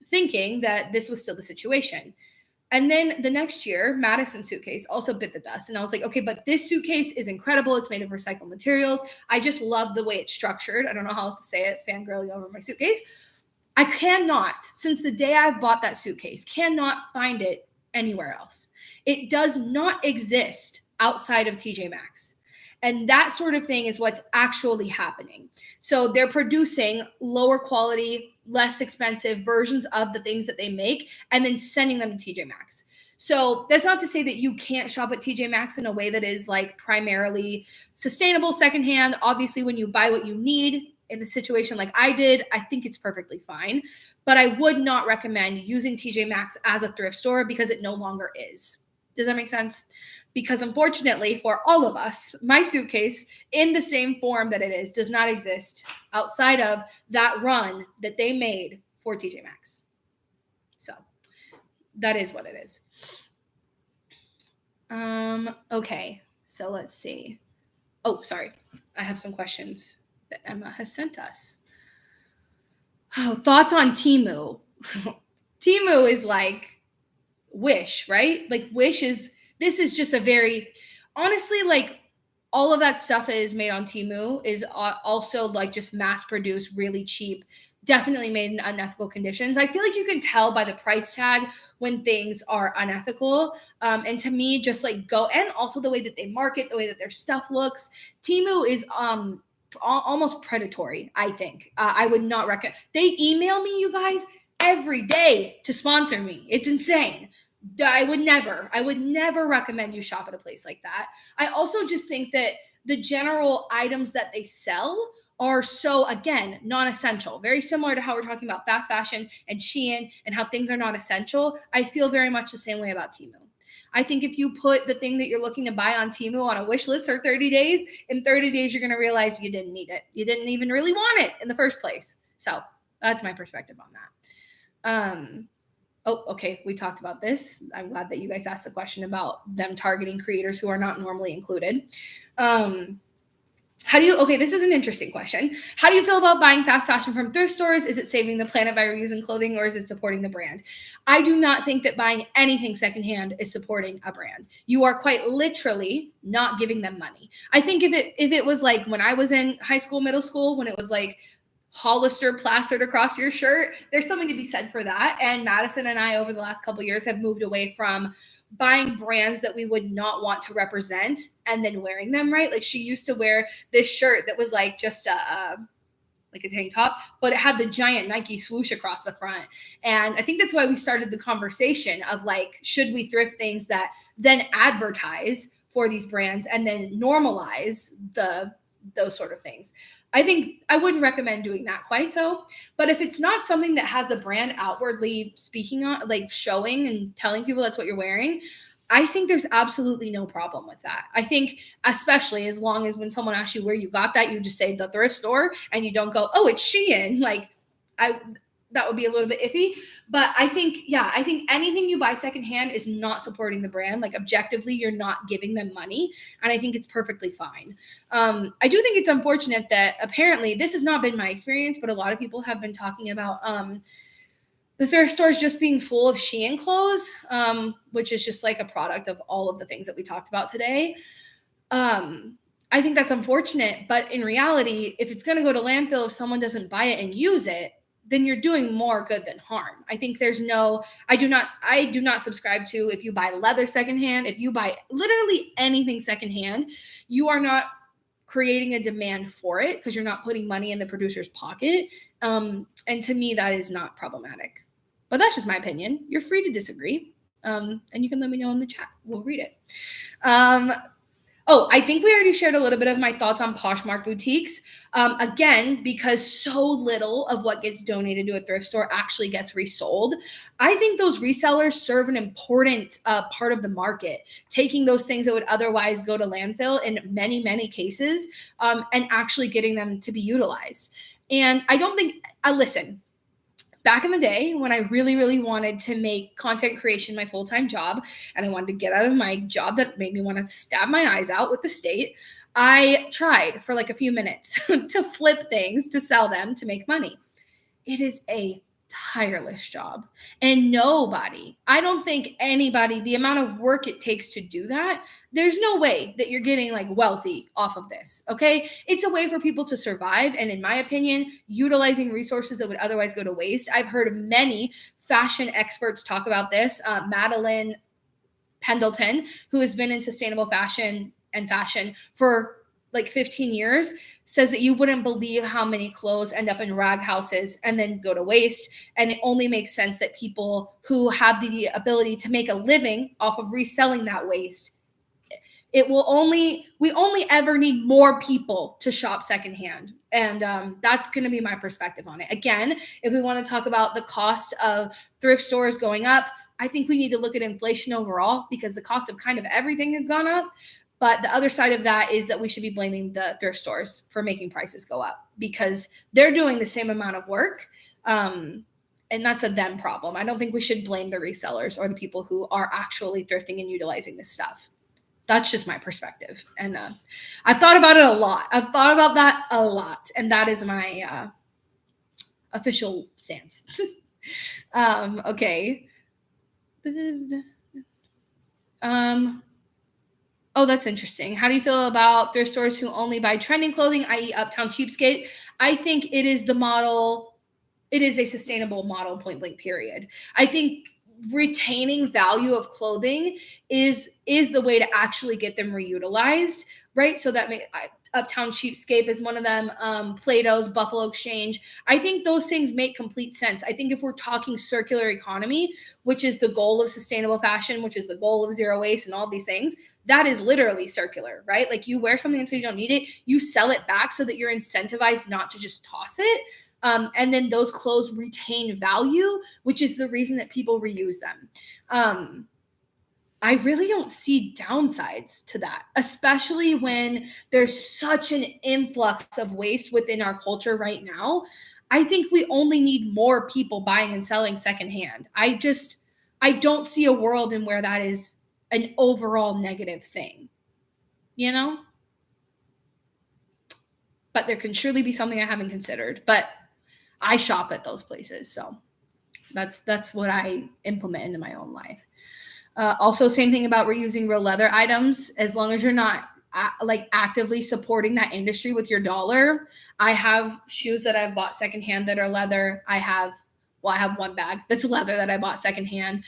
Speaker 1: thinking that this was still the situation. And then the next year, Madison's suitcase also bit the dust. And I was like, okay, but this suitcase is incredible. It's made of recycled materials. I just love the way it's structured. I don't know how else to say it, fangirling over my suitcase. I cannot, since the day I've bought that suitcase, cannot find it anywhere else. It does not exist outside of TJ Maxx. And that sort of thing is what's actually happening. So they're producing lower quality, less expensive versions of the things that they make and then sending them to TJ Maxx. So that's not to say that you can't shop at TJ Maxx in a way that is like primarily sustainable secondhand. Obviously, when you buy what you need in a situation like I did, I think it's perfectly fine. But I would not recommend using TJ Maxx as a thrift store because it no longer is. Does that make sense? Because unfortunately for all of us, my suitcase in the same form that it is does not exist outside of that run that they made for TJ Maxx. So that is what it is. Okay, so let's see. Oh, sorry. I have some questions that Emma has sent us. Oh, thoughts on Temu. Temu is like Wish, right? Like this is just a very, honestly, like all of that stuff that is made on Temu is also like just mass produced, really cheap, definitely made in unethical conditions. I feel like you can tell by the price tag when things are unethical. And to me, just like and also the way that they market, the way that their stuff looks. Temu is almost predatory, I think. I would not recommend. They email me, you guys, every day to sponsor me. It's insane. I would never recommend you shop at a place like that. I also just think that the general items that they sell are so, again, non-essential. Very similar to how we're talking about fast fashion and SHEIN and how things are non-essential. I feel very much the same way about Temu. I think if you put the thing that you're looking to buy on Temu on a wish list for 30 days, in 30 days, you're going to realize you didn't need it. You didn't even really want it in the first place. So that's my perspective on that. Oh, okay. We talked about this. I'm glad that you guys asked the question about them targeting creators who are not normally included. Okay, this is an interesting question. How do you feel about buying fast fashion from thrift stores? Is it saving the planet by reusing clothing, or is it supporting the brand? I do not think that buying anything secondhand is supporting a brand. You are quite literally not giving them money. I think if it was like when I was in high school, middle school, when it was like Hollister plastered across your shirt, there's something to be said for that. And Madison and I over the last couple of years have moved away from buying brands that we would not want to represent and then wearing them, right? Like she used to wear this shirt that was like just like a tank top, but it had the giant Nike swoosh across the front. And I think that's why we started the conversation of like, should we thrift things that then advertise for these brands and then normalize those sort of things? I think I wouldn't recommend doing that quite so. But if it's not something that has the brand outwardly speaking on, like showing and telling people that's what you're wearing, I think there's absolutely no problem with that. I think especially as long as when someone asks you where you got that, you just say the thrift store and you don't go, oh, it's SHEIN. Like that would be a little bit iffy. But I think anything you buy secondhand is not supporting the brand. Like objectively, you're not giving them money. And I think it's perfectly fine. I do think it's unfortunate that apparently this has not been my experience, but a lot of people have been talking about the thrift stores just being full of SHEIN clothes, which is just like a product of all of the things that we talked about today. I think that's unfortunate. But in reality, if it's going to go to landfill, if someone doesn't buy it and use it, then you're doing more good than harm. I think I do not subscribe to, if you buy leather secondhand, if you buy literally anything secondhand, you are not creating a demand for it because you're not putting money in the producer's pocket. And to me, that is not problematic. But that's just my opinion. You're free to disagree. And you can let me know in the chat. We'll read it. I think we already shared a little bit of my thoughts on Poshmark boutiques. Again, because so little of what gets donated to a thrift store actually gets resold, I think those resellers serve an important part of the market, taking those things that would otherwise go to landfill in many, many cases, and actually getting them to be utilized. And I don't think, listen, back in the day when I really, really wanted to make content creation my full-time job, and I wanted to get out of my job that made me want to stab my eyes out with the state, I tried for like a few minutes to flip things, to sell them, to make money. It is a tireless job. And I don't think anybody, the amount of work it takes to do that, there's no way that you're getting like wealthy off of this. Okay. It's a way for people to survive. And in my opinion, utilizing resources that would otherwise go to waste. I've heard many fashion experts talk about this. Madeline Pendleton, who has been in sustainable fashion for like 15 years, says that you wouldn't believe how many clothes end up in rag houses and then go to waste. And it only makes sense that people who have the ability to make a living off of reselling that waste, we only ever need more people to shop secondhand. And that's going to be my perspective on it. Again, if we want to talk about the cost of thrift stores going up, I think we need to look at inflation overall, because the cost of kind of everything has gone up. But the other side of that is that we should be blaming the thrift stores for making prices go up, because they're doing the same amount of work. And that's a them problem. I don't think we should blame the resellers or the people who are actually thrifting and utilizing this stuff. That's just my perspective. And I've thought about it a lot. I've thought about that a lot. And that is my official stance. Okay. Oh, that's interesting. How do you feel about thrift stores who only buy trending clothing, i.e. Uptown Cheapskate? I think it is the model. It is a sustainable model, point blank, period. I think retaining value of clothing is the way to actually get them reutilized, right? So that Uptown Cheapskate is one of them. Plato's, Buffalo Exchange. I think those things make complete sense. I think if we're talking circular economy, which is the goal of sustainable fashion, which is the goal of zero waste and all these things, that is literally circular, right? Like, you wear something until you don't need it, you sell it back so that you're incentivized not to just toss it. And then those clothes retain value, which is the reason that people reuse them. I really don't see downsides to that, especially when there's such an influx of waste within our culture right now. I think we only need more people buying and selling secondhand. I don't see a world in where that is an overall negative thing, you know? But there can surely be something I haven't considered. But I shop at those places, so that's what I implement into my own life. Also, same thing about reusing real leather items. As long as you're not actively supporting that industry with your dollar. I have shoes that I've bought secondhand that are leather. I have one bag that's leather that I bought secondhand.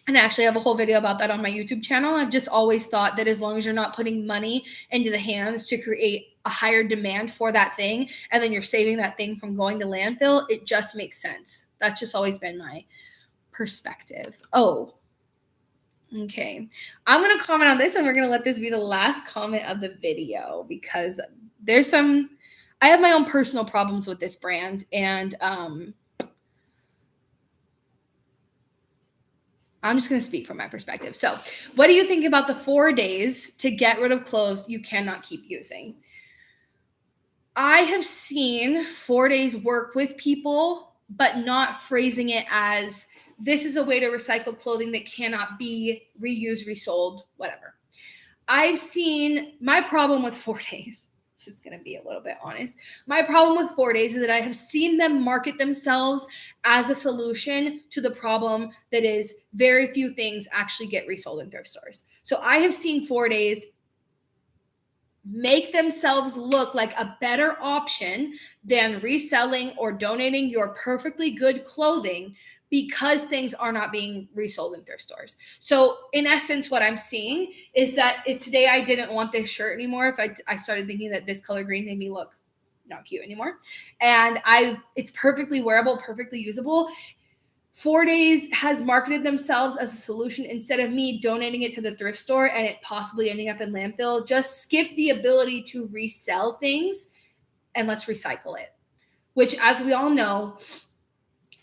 Speaker 1: And I actually have a whole video about that on my YouTube channel. I've just always thought that as long as you're not putting money into the hands to create a higher demand for that thing, and then you're saving that thing from going to landfill, it just makes sense. That's just always been my perspective. Oh, okay. I'm going to comment on this, and we're going to let this be the last comment of the video, because I have my own personal problems with this brand, and I'm just going to speak from my perspective. So, what do you think about the 4 days to get rid of clothes you cannot keep using? I have seen 4 days work with people, but not phrasing it as this is a way to recycle clothing that cannot be reused, resold, whatever. I've seen my problem with 4 days. Just going to be a little bit honest. My problem with 4 days is that I have seen them market themselves as a solution to the problem that is very few things actually get resold in thrift stores. So I have seen 4 days make themselves look like a better option than reselling or donating your perfectly good clothing because things are not being resold in thrift stores. So in essence, what I'm seeing is that if today I didn't want this shirt anymore, if I started thinking that this color green made me look not cute anymore, and it's perfectly wearable, perfectly usable, 4 Days has marketed themselves as a solution. Instead of me donating it to the thrift store and it possibly ending up in landfill, just skip the ability to resell things and let's recycle it. Which, as we all know,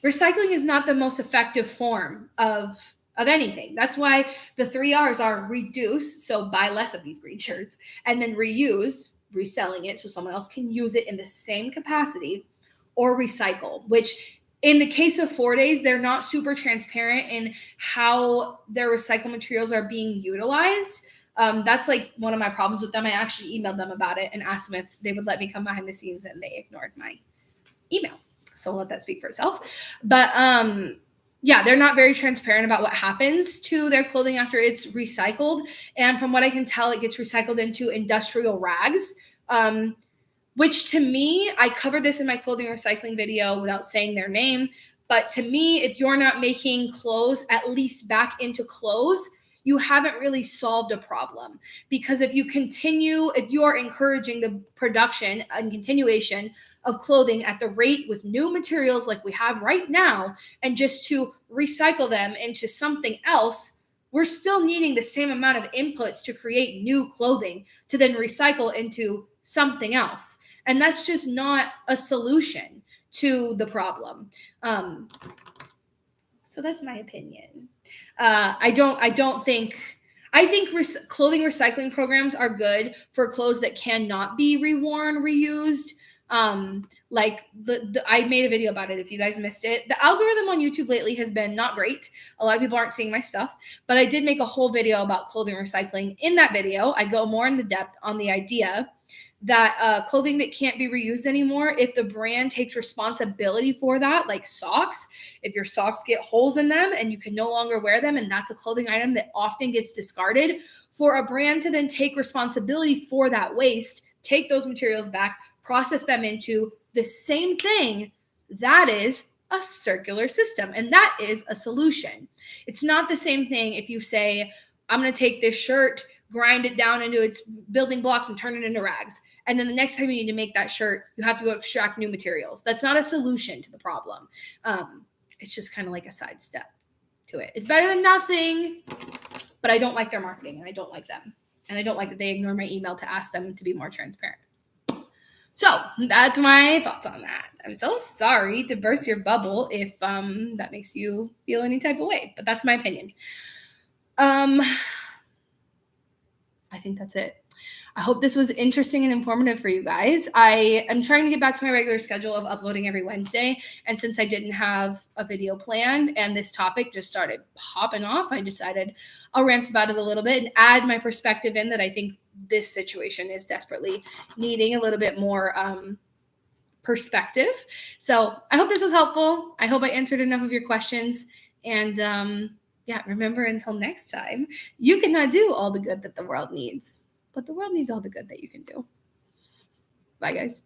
Speaker 1: recycling is not the most effective form of anything. That's why the 3 R's are reduce, so buy less of these green shirts, and then reuse, reselling it so someone else can use it in the same capacity, or recycle, which in the case of 4 Days, they're not super transparent in how their recycled materials are being utilized. That's like one of my problems with them. I actually emailed them about it and asked them if they would let me come behind the scenes, and they ignored my email. So I'll let that speak for itself. But yeah, they're not very transparent about what happens to their clothing after it's recycled. And from what I can tell, it gets recycled into industrial rags, which to me, I covered this in my clothing recycling video without saying their name. But to me, if you're not making clothes at least back into clothes, you haven't really solved a problem. Because if you are encouraging the production and continuation of clothing at the rate with new materials like we have right now, and just to recycle them into something else, we're still needing the same amount of inputs to create new clothing to then recycle into something else. And that's just not a solution to the problem. So that's my opinion. I think clothing recycling programs are good for clothes that cannot be reworn, reused. Like I made a video about it. If you guys missed it, the algorithm on YouTube lately has been not great. A lot of people aren't seeing my stuff, but I did make a whole video about clothing recycling. In that video, I go more into depth on the idea that clothing that can't be reused anymore, if the brand takes responsibility for that, like socks, if your socks get holes in them and you can no longer wear them, and that's a clothing item that often gets discarded, for a brand to then take responsibility for that waste, take those materials back, process them into the same thing, that is a circular system, and that is a solution. It's not the same thing if you say, I'm going to take this shirt, grind it down into its building blocks and turn it into rags. And then the next time you need to make that shirt, you have to go extract new materials. That's not a solution to the problem. It's just kind of like a sidestep to it. It's better than nothing, but I don't like their marketing, and I don't like them. And I don't like that they ignore my email to ask them to be more transparent. So that's my thoughts on that. I'm so sorry to burst your bubble if that makes you feel any type of way, but that's my opinion. I think that's it. I hope this was interesting and informative for you guys. I am trying to get back to my regular schedule of uploading every Wednesday. And since I didn't have a video planned and this topic just started popping off, I decided I'll rant about it a little bit and add my perspective in that I think this situation is desperately needing a little bit more perspective. So I hope this was helpful. I hope I answered enough of your questions. And yeah, remember, until next time, you cannot do all the good that the world needs, but the world needs all the good that you can do. Bye, guys.